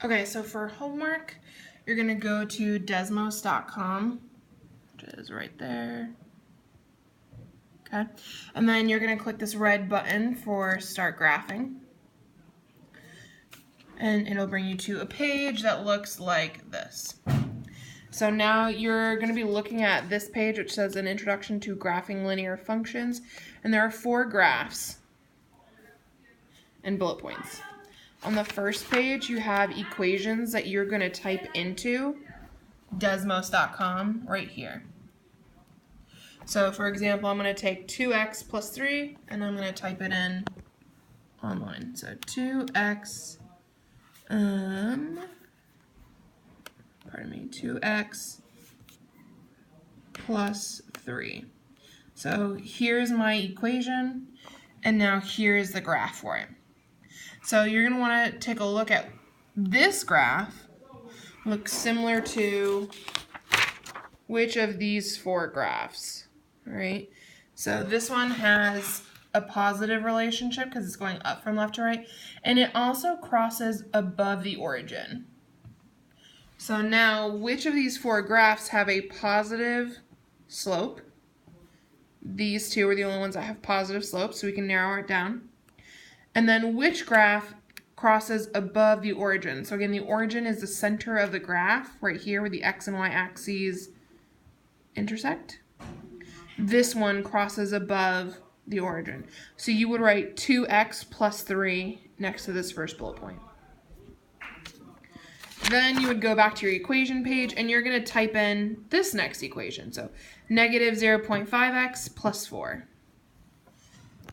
Okay, so for homework, you're going to go to desmos.com, which is right there. Okay, and then you're going to click this red button for Start Graphing. And it'll bring you to a page that looks like this. So now you're going to be looking at this page, which says an introduction to graphing linear functions. And there are 4 graphs and bullet points. On the first page, you have equations that you're going to type into desmos.com right here. So for example, I'm going to take 2x plus 3 and I'm going to type it in online. So 2x, 2x plus 3. So here's my equation, and now here's the graph for it. So you're going to want to take a look at this graph. Looks similar to which of these 4 graphs, all right? So this one has a positive relationship because it's going up from left to right, and it also crosses above the origin. So now, which of these 4 graphs have a positive slope? These 2 are the only ones that have positive slopes, so we can narrow it down. And then which graph crosses above the origin? So again, the origin is the center of the graph, right here where the x and y axes intersect. This one crosses above the origin. So you would write 2x plus 3 next to this first bullet point. Then you would go back to your equation page and you're going to type in this next equation. So negative 0.5x plus 4.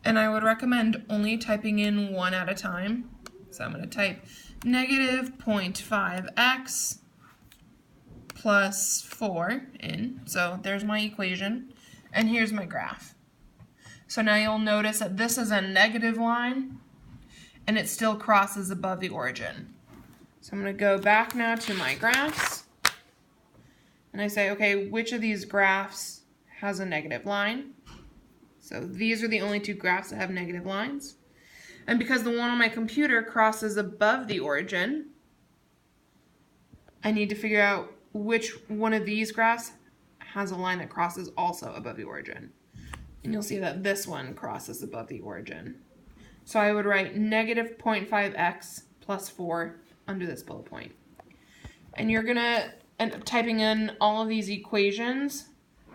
And I would recommend only typing in one at a time. So I'm going to type negative 0.5x plus 4 in. So there's my equation. And here's my graph. So now you'll notice that this is a negative line and it still crosses above the origin. So I'm going to go back now to my graphs, and I say, okay, which of these graphs has a negative line? So these are the only 2 graphs that have negative lines. And because the one on my computer crosses above the origin, I need to figure out which one of these graphs has a line that crosses also above the origin. And you'll see that this one crosses above the origin. So I would write negative 0.5x plus 4 under this bullet point. And you're going to end up typing in all of these equations.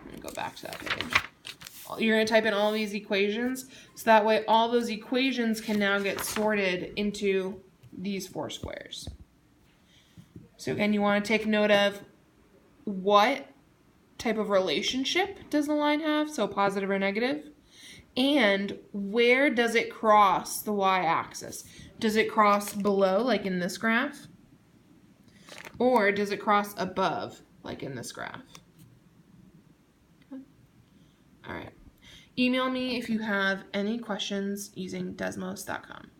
Let me go back to that page. You're going to type in all of these equations, so that way all those equations can now get sorted into these 4 squares. So again, you want to take note of what type of relationship does the line have, so positive or negative, and where does it cross the y-axis? Does it cross below, like in this graph? Or does it cross above, like in this graph? Okay. All right. Email me if you have any questions using desmos.com.